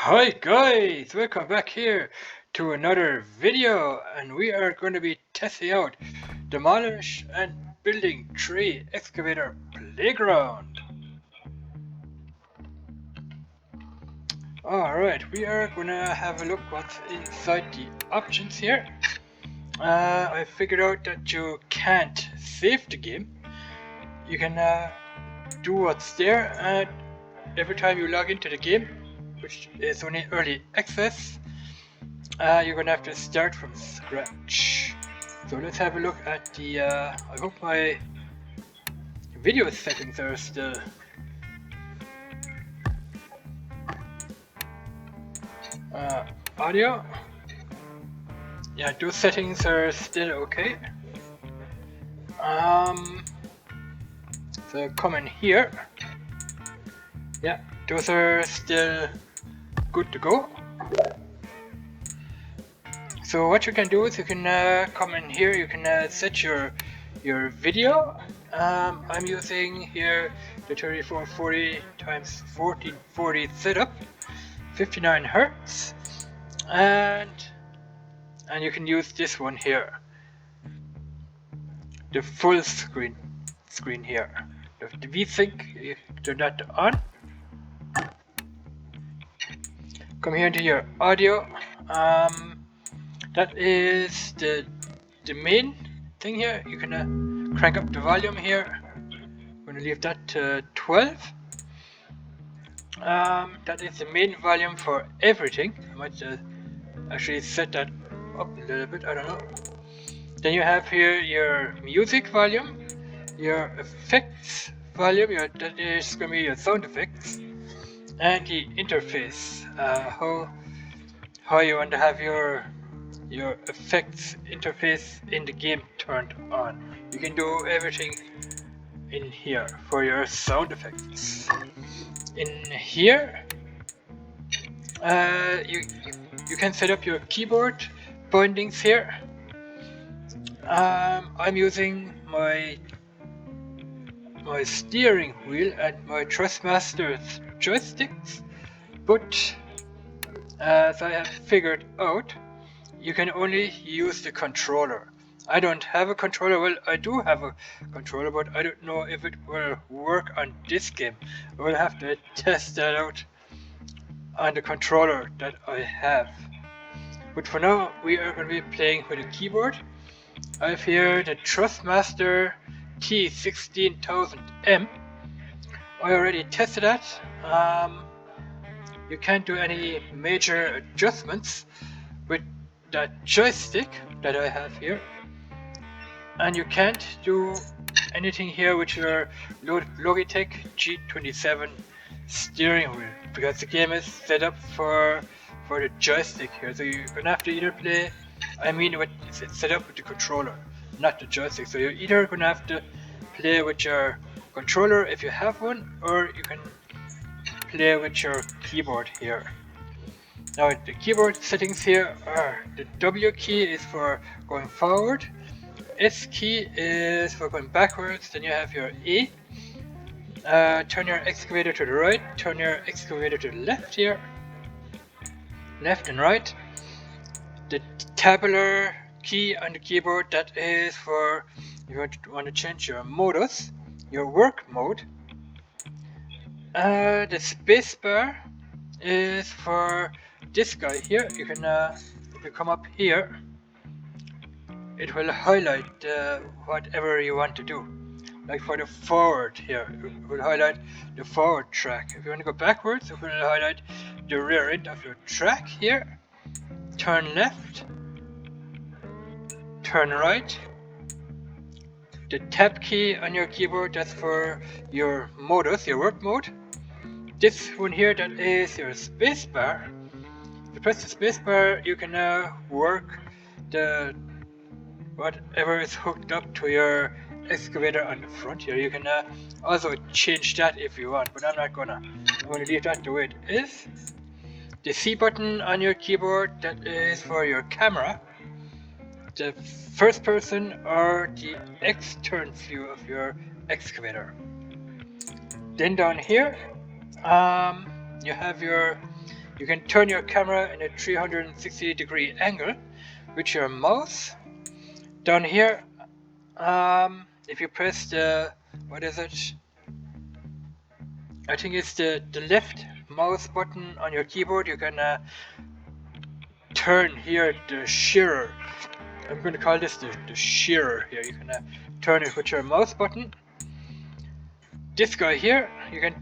Hi guys, welcome back here to another video, and we are going to be testing out Demolish and Building 3 Excavator Playground. Alright, we are gonna have a look what's inside the options here. I figured out that you can't save the game. You can do what's there, and every time you log into the game, which is only early access, you're gonna have to start from scratch. So let's have a look at the, I hope my video settings are still audio. Yeah, those settings are still okay. So come in here. Yeah, those are still good to go. So what you can do is you can come in here, you can set your video. I'm using here the 3440 x 1440 setup, 59 Hertz, and you can use this one here, the full screen here. The VSync, you turn that on. Come here into your audio. That is the main thing here. You can crank up the volume here. I'm going to leave that to 12. That is the main volume for everything. I might actually set that up a little bit, I don't know. Then you have here your music volume, your effects volume, that is going to be your sound effects, and the interface, how you want to have your effects interface in the game turned on. You can do everything in here for your sound effects. In here, you can set up your keyboard bindings here. I'm using my steering wheel and my Thrustmaster joysticks, but as I have figured out, you can only use the controller. I don't have a controller. Well, I do have a controller, but I don't know if it will work on this game. I will have to test that out on the controller that I have. But for now, we are going to be playing with a keyboard. I have here the Thrustmaster T16000M. I already tested that. You can't do any major adjustments with that joystick that I have here, and you can't do anything here with your Logitech G27 steering wheel, because the game is set up for the joystick here. So you're gonna have to either play, it's set up with the controller, not the joystick. So you're either gonna have to play with your controller if you have one, or you can play with your keyboard here. Now the keyboard settings here are: the W key is for going forward, S key is for going backwards, then you have your A. Turn your excavator to the right, turn your excavator to the left here. Left and right. The tabular key on the keyboard, that is for if you want to change your modus, your work mode. The spacebar is for this guy here. You can, if you come up here, it will highlight whatever you want to do. Like for the forward here, it will highlight the forward track. If you want to go backwards, it will highlight the rear end of your track here. Turn left, turn right. The tab key on your keyboard, that's for your modus, your work mode. This one here, that is your spacebar. If you press the spacebar, you can work the whatever is hooked up to your excavator on the front here. You can also change that if you want, but I'm not gonna. I'm gonna leave that the way it is. The C button on your keyboard, that is for your camera, the first person or the external view of your excavator. Then down here, you have your You can turn your camera in a 360-degree angle with your mouse. Down here, if you press the, what is it? I think it's the left mouse button on your keyboard, you can turn here the shearer. I'm going to call this the shearer here. You can turn it with your mouse button. This guy here, you can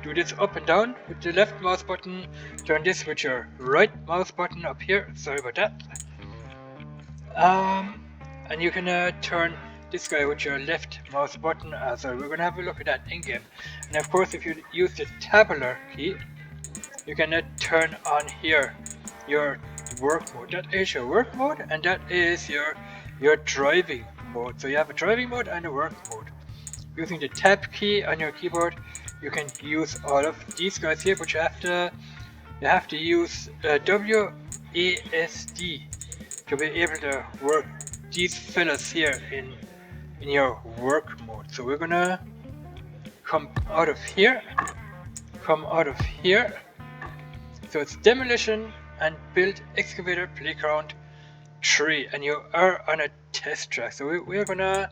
do this up and down with the left mouse button. Turn this with your right mouse button up here. Sorry about that. And you can turn this guy with your left mouse button. So we're going to have a look at that in game. And of course, if you use the tabular key, you can turn on here your work mode. That is your work mode, and that is your driving mode. So you have a driving mode and a work mode. Using the tab key on your keyboard, you can use all of these guys here, but you have to use WASD to be able to work these fellas here in your work mode. So we're gonna come out of here. So it's Demolition and Build Excavator Playground 3, and you are on a test track. So we're gonna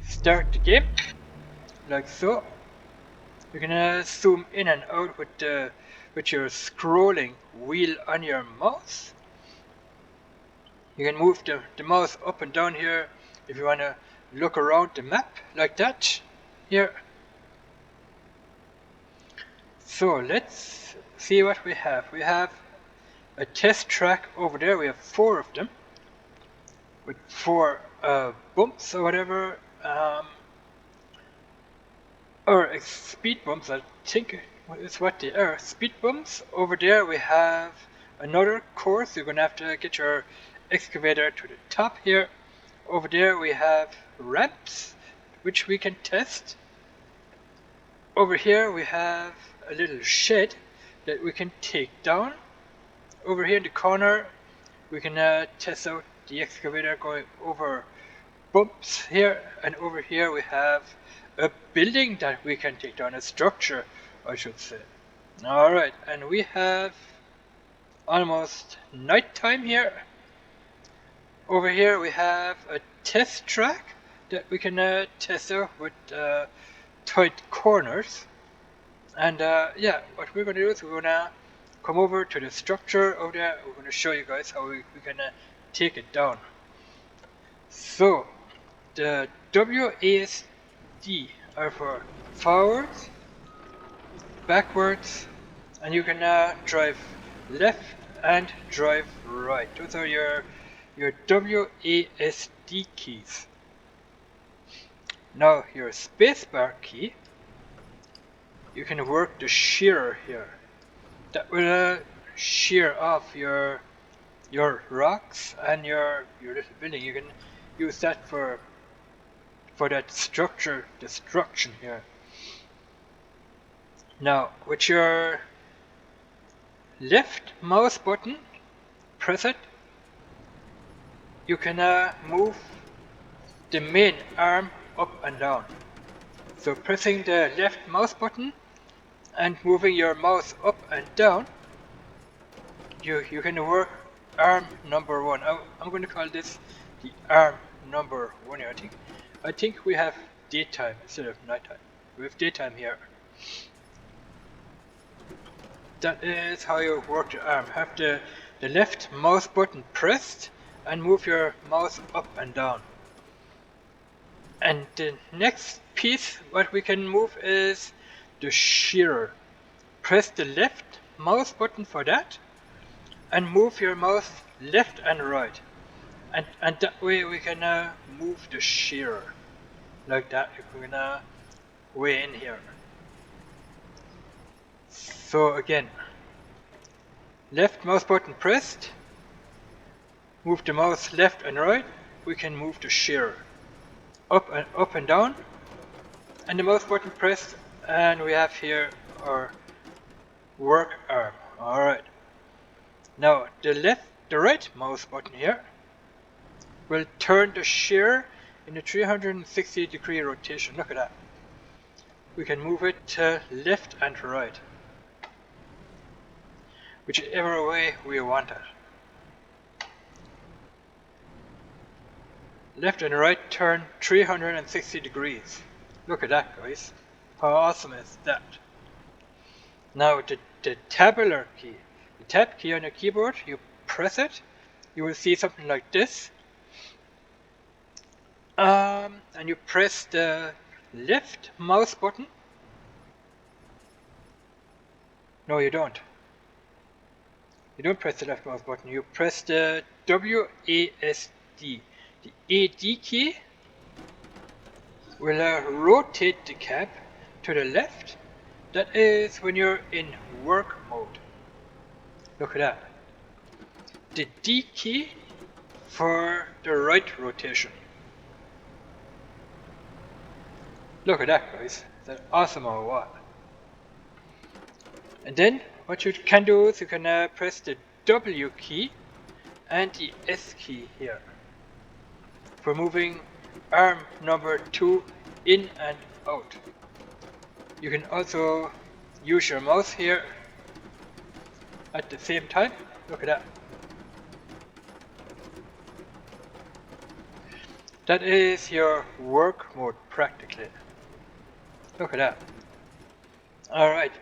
start the game like so. You're gonna zoom in and out with your scrolling wheel on your mouse. You can move the mouse up and down here if you wanna look around the map like that here. So let's see what we have. We have a test track over there. We have 4 of them with 4 bumps or whatever, or speed bumps. I think is what they are. Speed bumps. Over there we have another course. You're gonna have to get your excavator to the top here. Over there we have ramps, which we can test. Over here we have a little shed that we can take down. Over here in the corner we can test out the excavator going over bumps here, and over here we have a building that we can take down, a structure I should say. Alright, and we have almost night time here. Over here we have a test track that we can test out with tight corners. And yeah, what we're going to do is we're going to come over to the structure over there. We're going to show you guys how we can take it down. So the WASD are for forwards, backwards, and you can drive left and drive right. Those are your WASD keys. Now your spacebar key, you can work the shearer here. That will shear off your rocks and your little building. You can use that for that structure destruction here. Now with your left mouse button, press it, you can move the main arm up and down. So pressing the left mouse button and moving your mouse up and down, you can work arm number 1. I'm going to call this the arm number 1 here. I think we have daytime instead of nighttime. We have daytime here. That is how you work the arm. Have the left mouse button pressed and move your mouse up and down. And the next piece what we can move is the shearer. Press the left mouse button for that and move your mouse left and right. And that way we can move the shearer. Like that, we're gonna way in here. So again, left mouse button pressed, move the mouse left and right, we can move the shearer. Up and down, and the mouse button pressed, and we have here our work arm. Alright. Now the right mouse button here will turn the shearer in a 360-degree rotation. Look at that. We can move it to left and right. whichever way we want it. Left and right turn 360 degrees. Look at that, guys. How awesome is that? Now the tabular key. The tab key on your keyboard, you press it, you will see something like this. And you press the left mouse button. No, you don't. You don't press the left mouse button, you press the WASD. The AD key will rotate the cap to the left. That is when you're in work mode. Look at that. The D key for the right rotation. Look at that, guys. Is that awesome or what? And then what you can do is you can press the W key and the S key here for moving arm number 2 in and out. You can also use your mouse here at the same time. Look at that. That is your work mode practically. Look at that. Alright,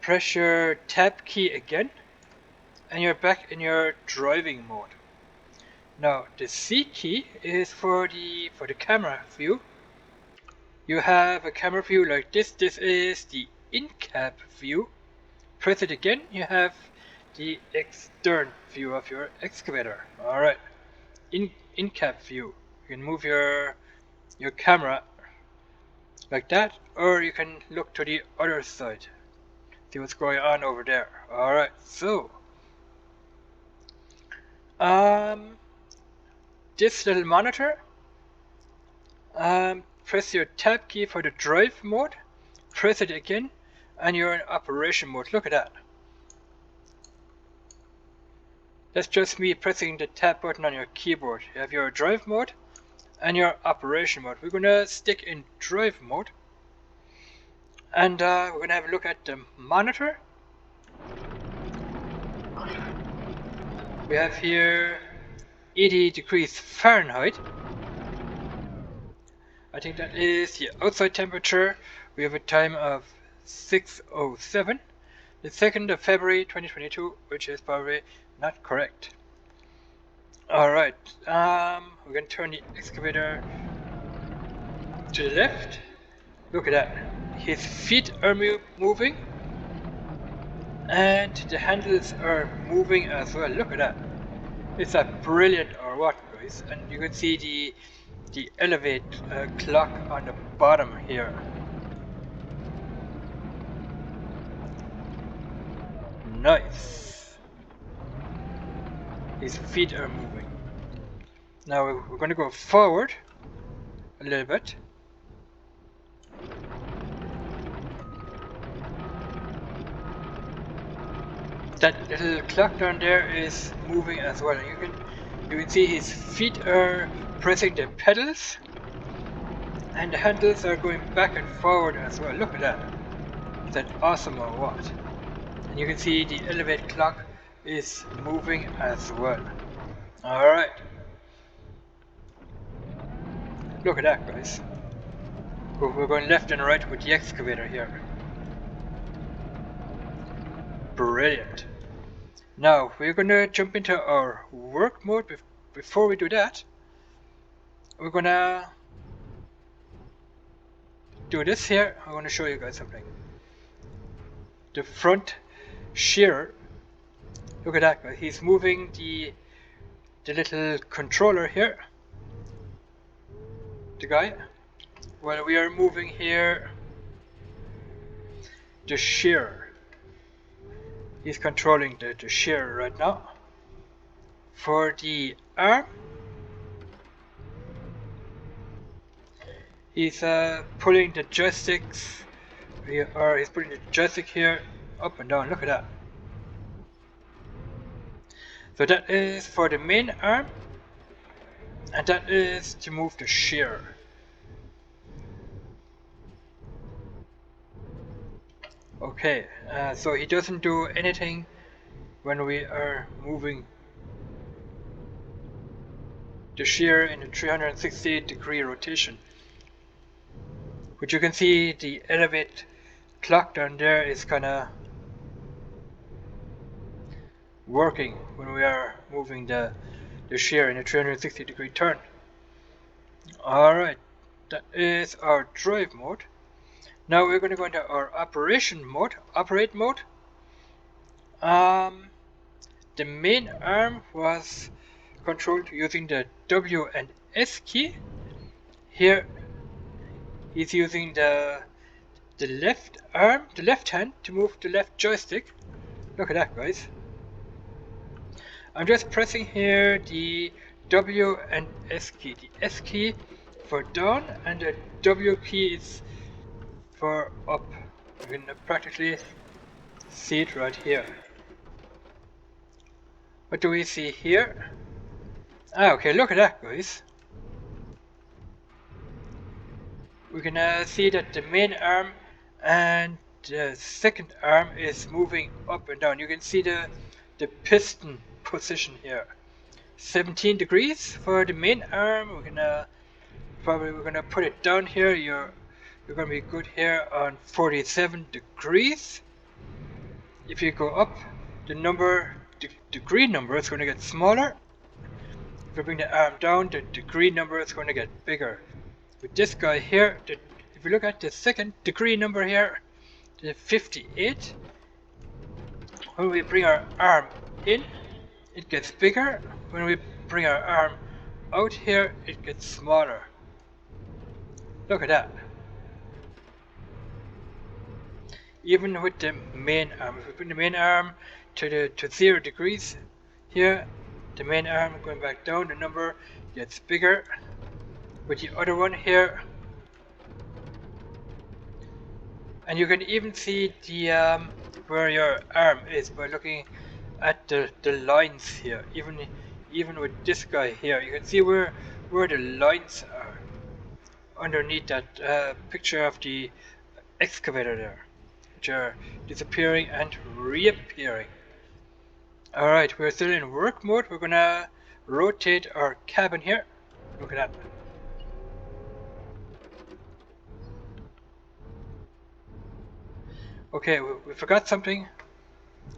press your tab key again and you're back in your driving mode. Now the C key is for the camera view. You have a camera view like this. This is the in-cab view. Press it again, you have the extern view of your excavator. Alright, in-cab view. You can move your camera like that, or you can look to the other side. See what's going on over there. Alright, so this little monitor, press your tab key for the drive mode, press it again, and you're in operation mode. Look at that. That's just me pressing the tab button on your keyboard. You have your drive mode and your operation mode. We're gonna stick in drive mode, and we're gonna have a look at the monitor. We have here 80 degrees Fahrenheit. I think that is the outside temperature. We have a time of 6:07, the 2nd of February 2022, which is probably not correct. Alright, we're going to turn the excavator to the left. Look at that. His feet are moving and the handles are moving as well. Look at that. Is that brilliant or what, guys? And you can see the elevate clock on the bottom here. Nice. His feet are moving. Now we're going to go forward a little bit. That little clock down there is moving as well. You can see his feet are pressing the pedals and the handles are going back and forward as well. Look at that. Is that awesome or what? And you can see the elevate clock is moving as well. Alright. Look at that, guys. We're going left and right with the excavator here. Brilliant. Now we're gonna jump into our work mode. Before we do that, we're gonna do this here. I want to show you guys something. The front shearer. Look at that guy. He's moving the little controller here. The guy. While we are moving here the shearer. He's controlling the shearer right now. For the arm, he's pulling the joysticks, or he's putting the joystick here up and down. Look at that. So that is for the main arm, and that is to move the shearer. Okay, so he doesn't do anything when we are moving the shear in a 360-degree rotation. But you can see the elevate clock down there is kinda working when we are moving the shear in a 360-degree turn. Alright, that is our drive mode. Now we're going to go into our operation mode, operate mode. The main arm was controlled using the W and S key. Here he's using the left arm, the left hand, to move the left joystick. Look at that, guys. I'm just pressing here the W and S key. The S key for down and the W key is for up. You can practically see it right here. What do we see here? Okay, look at that, guys. We can see that the main arm and the second arm is moving up and down. You can see the piston position here. 17 degrees for the main arm. We're gonna put it down here. You're gonna be good here on 47 degrees. If you go up, the degree number is going to get smaller. If you bring the arm down, the degree number is going to get bigger. With this guy here, if you look at the second degree number here, the 58, when we bring our arm in, it gets bigger. When we bring our arm out here, it gets smaller. Look at that. Even with the main arm, if we bring the main arm to 0 degrees here, the main arm going back down, the number gets bigger. With the other one here, and you can even see the where your arm is by looking at the lines here. Even with this guy here, you can see where the lines are underneath that picture of the excavator there, which are disappearing and reappearing. Alright, we're still in work mode. We're gonna rotate our cabin here. Look at that. Okay, we forgot something.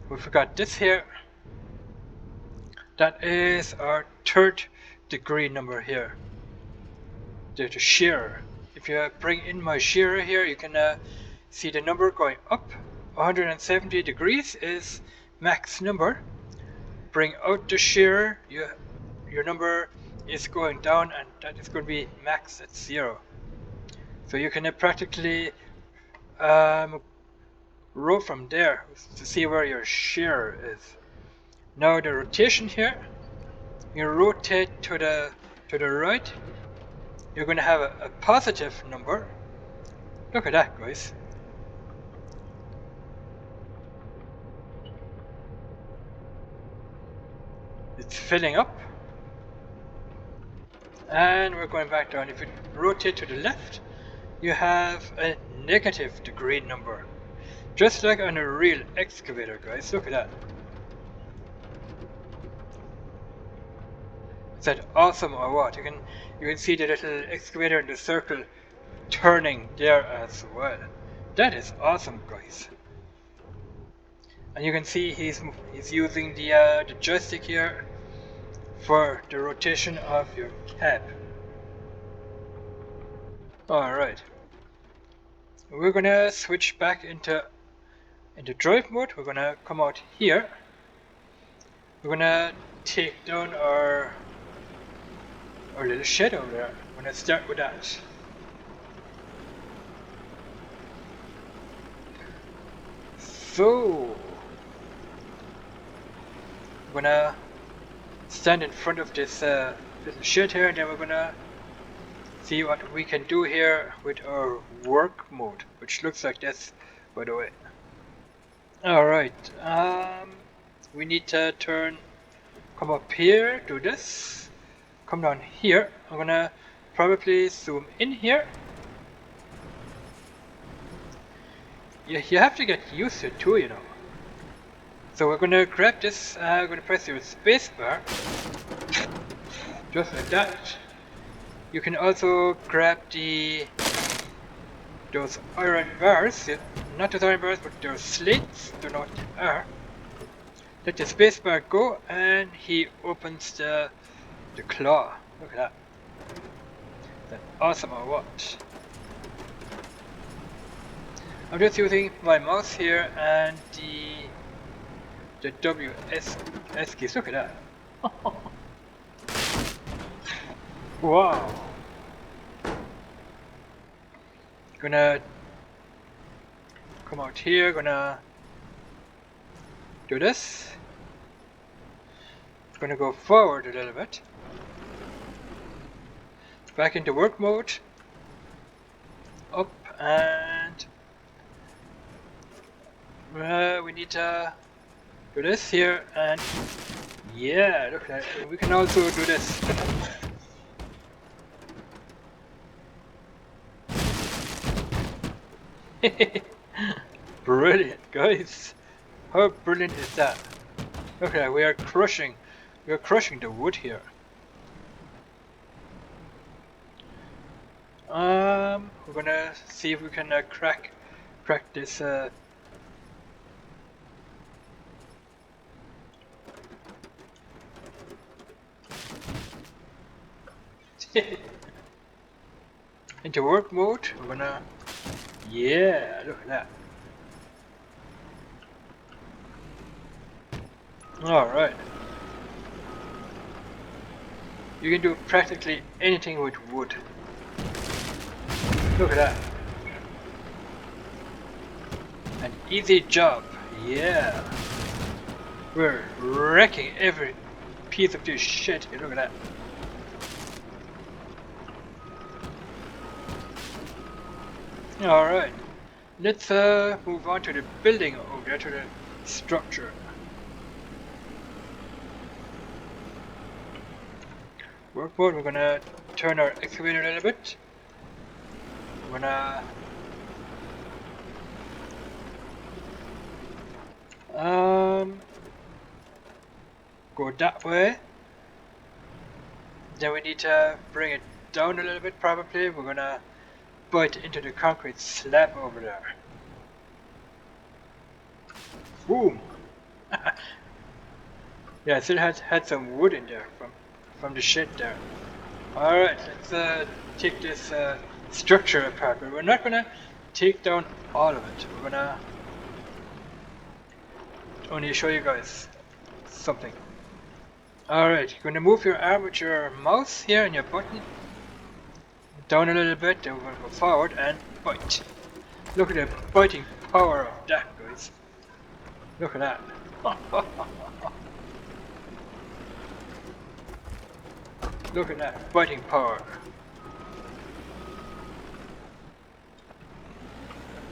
We forgot this here. That is our third degree number here. The shearer. If you bring in my shearer here, you can see the number going up. 170 degrees is max number. Bring out the shearer, your number is going down, and that is going to be max at 0. So you can practically row from there to see where your shearer is. Now the rotation here, you rotate to the right, you're going to have a positive number. Look at that, guys. It's filling up. And we're going back down. If you rotate to the left, you have a negative degree number. Just like on a real excavator, guys. Look at that. Is that awesome or what? You can see the little excavator in the circle turning there as well. That is awesome, guys. And you can see he's using the joystick here for the rotation of your cab. Alright. We're gonna switch back into drive mode. We're gonna come out here. We're gonna take down our little shed over there. We're gonna start with that. So we're gonna stand in front of this little shed here, and then we're gonna see what we can do here with our work mode, which looks like this, by the way. Alright, we need to come up here, do this, come down here. I'm gonna probably zoom in here. You have to get used to it too, you know. So we're gonna grab this, we're gonna press your spacebar, just like that. You can also grab those iron bars, not those iron bars, but those slits, don't know what they are. Let the spacebar go, and he opens the claw. Look at that. That's awesome or what? I'm just using my mouse here and the WS keys. Look at that. Wow. Gonna come out here, gonna do this. Gonna go forward a little bit. Back into work mode. Up and we need to do this here and yeah, look at that. We can also do this. Brilliant, guys. How brilliant is that? Look at that, we are crushing the wood here. We're gonna see if we can crack this into work mode. We're gonna, yeah, look at that. Alright. You can do practically anything with wood. Look at that. An easy job, yeah. We're wrecking every piece of this shit here, look at that. Alright, let's move on to the building over there, to the structure. Work mode, we're gonna turn our excavator a little bit. We're gonna go that way. Then we need to bring it down a little bit probably. We're gonna bite into the concrete slab over there. Boom! Yeah, I still had some wood in there from the shit there. Alright, let's take this structure apart, but we're not gonna take down all of it. We're gonna only show you guys something. Alright, you're gonna move your arm with your mouse here and your button down a little bit, then we're gonna go forward and bite. Look at the biting power of that, guys. Look at that. Look at that biting power.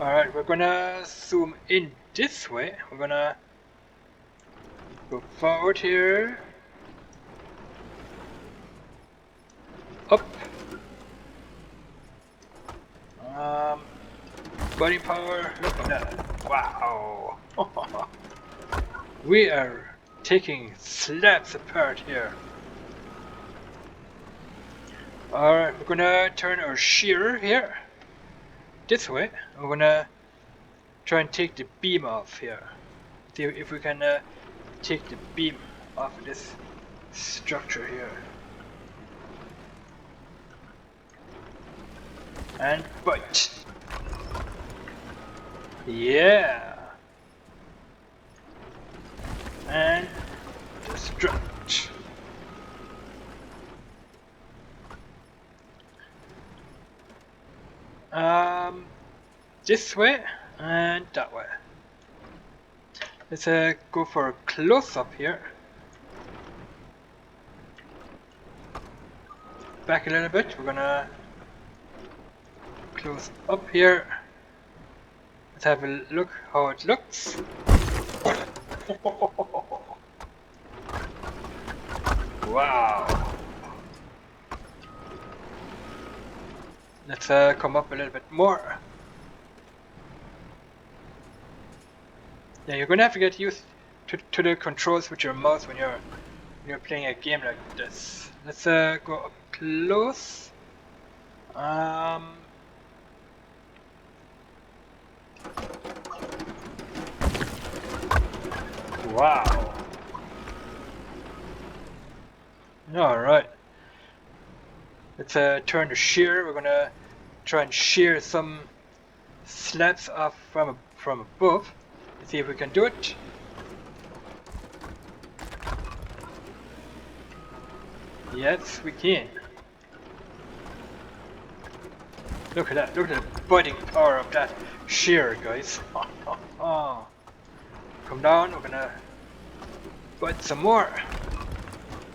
Alright, we're gonna zoom in this way. We're gonna go forward here. Up. Biting power. Look at that. Wow. We are taking slabs apart here. Alright, we're gonna turn our shearer here this way. We're gonna try and take the beam off here. See if we can take the beam off of this structure here. And bite. Yeah. And destruct. This way and that way. Let's go for a close-up here. Back a little bit. We're gonna close up here. Let's have a look how it looks. Wow. Let's come up a little bit more. Yeah, you're gonna have to get used to the controls with your mouse when you're playing a game like this. Let's go up close. Wow. Alright. Let's turn the shear. We're gonna try and shear some slabs off from above. Let's see if we can do it. Yes, we can. Look at that. Look at the biting power of that shear, guys. Come down. We're gonna bite some more.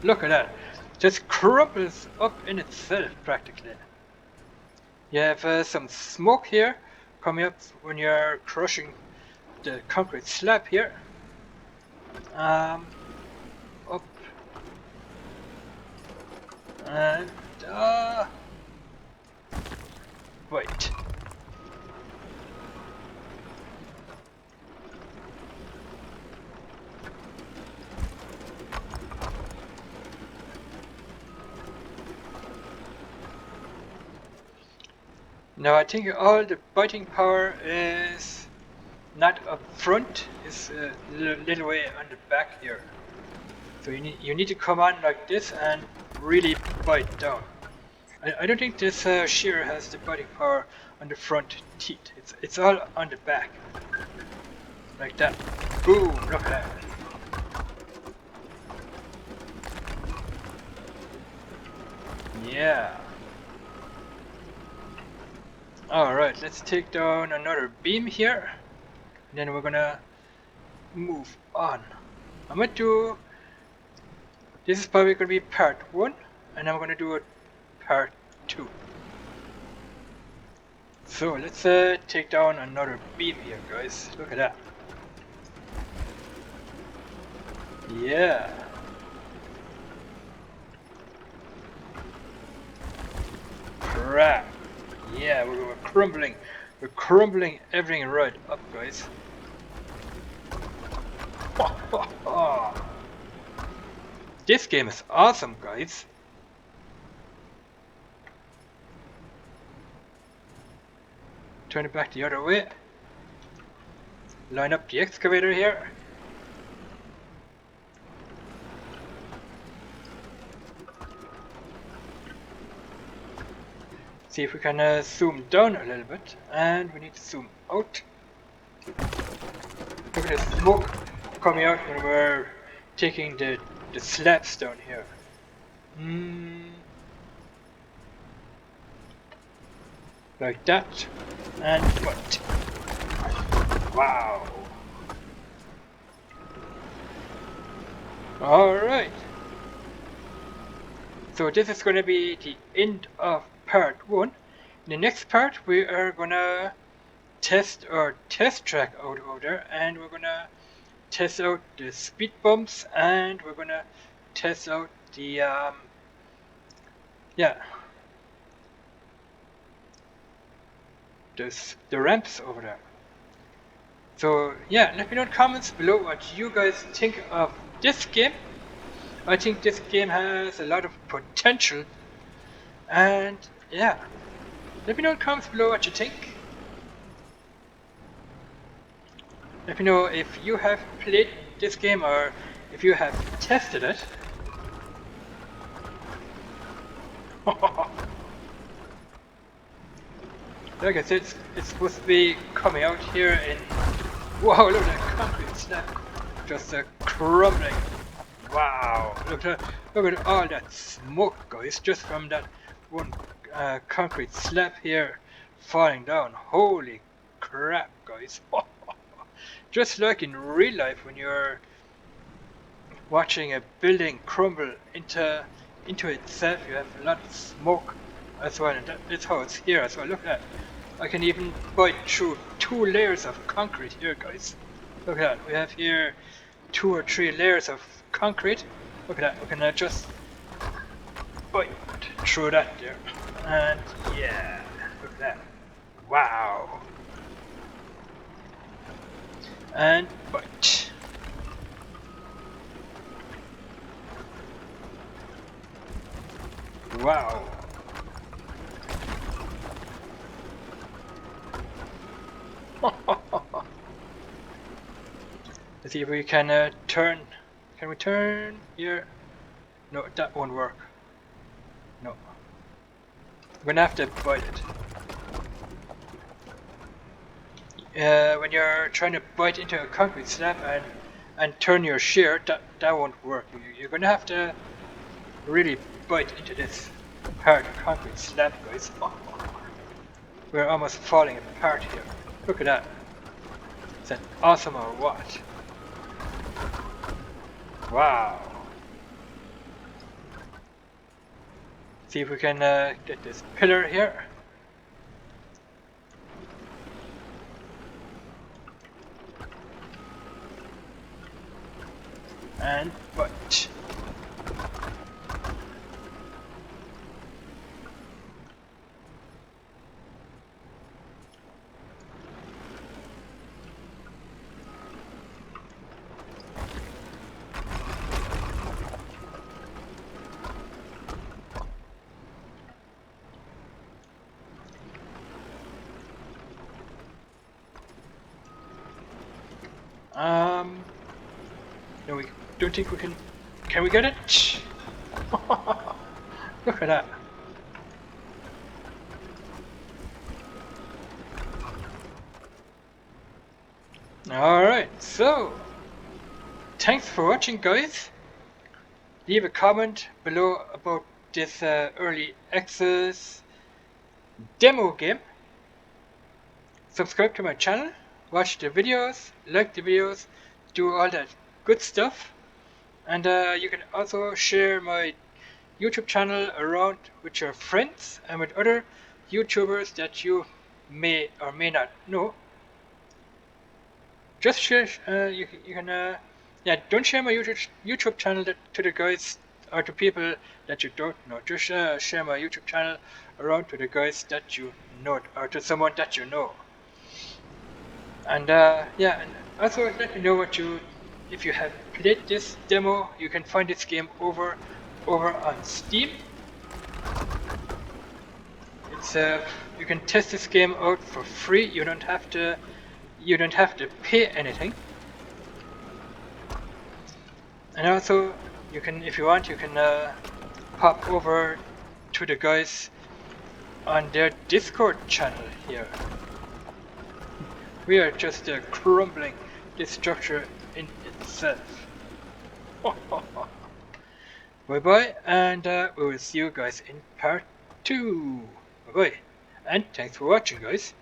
Look at that. Just crumples up in itself, practically. You have some smoke here coming up when you're crushing the concrete slab here. Up and wait. Now I think all the biting power is not up front, it's a little way on the back here. So you need to come on like this and really bite down. I don't think this shear has the biting power on the front teeth. It's all on the back, like that. Boom! Look at that. Yeah. Alright, let's take down another beam here. And then we're gonna move on. I'm gonna do... This is probably gonna be part 1. And I'm gonna do a part 2. So let's take down another beam here, guys. Look at that. Yeah. Crap. Yeah, we're crumbling. We're crumbling everything right up, guys. This game is awesome, guys. Turn it back the other way. Line up the excavator here. See if we can zoom down a little bit, and we need to zoom out. Look at the smoke coming out when we're taking the slabs down here. Like that, and what? Wow! Alright. So this is going to be the end of part 1. In the next part we are gonna test our test track out over there, and we're gonna test out the speed bumps, and we're gonna test out the the ramps over there. So yeah, let me know in the comments below what you guys think of this game. I think this game has a lot of potential, and yeah, let me know in the comments below what you think. Let me know if you have played this game or if you have tested it. Like I said, it's supposed to be coming out here in... Wow, look at that concrete slab. Just crumbling. Wow, look at all that smoke, guys, just from that one concrete slab here falling down. Holy crap, guys. Just like in real life when you're watching a building crumble into itself, you have a lot of smoke as well, and that's how it's here as well. Look at that. I can even bite through 2 layers of concrete here, guys. Look at that. We have here 2 or 3 layers of concrete. Look at that. We can just bite through that there. And yeah, look at that. Wow. And bite. Wow. Let's see if we can turn. Can we turn here? No, that won't work. No. We're gonna have to bite it. When you're trying to bite into a concrete slab and turn your shear, that won't work. You're gonna have to really bite into this hard concrete slab, guys. We're almost falling apart here. Look at that. Is that awesome or what? Wow. See if we can get this pillar here. And bite. No, we don't think we can. Can we get it? Look at that. Alright, so thanks for watching, guys. Leave a comment below about this early access demo game. Subscribe to my channel, watch the videos, like the videos, do all that good stuff. And you can also share my YouTube channel around with your friends and with other YouTubers that you may or may not know. Just share, you can, yeah, don't share my YouTube channel to the guys or to people that you don't know. Just share my YouTube channel around to the guys that you know or to someone that you know. And yeah, and also let me know what if you have played this demo. You can find this game over on Steam. It's you can test this game out for free. You don't have to pay anything. And also, you can, if you want, you can pop over to the guys on their Discord channel here. We are just crumbling this structure in itself. Bye bye, and we will see you guys in part 2. Bye bye, and thanks for watching, guys.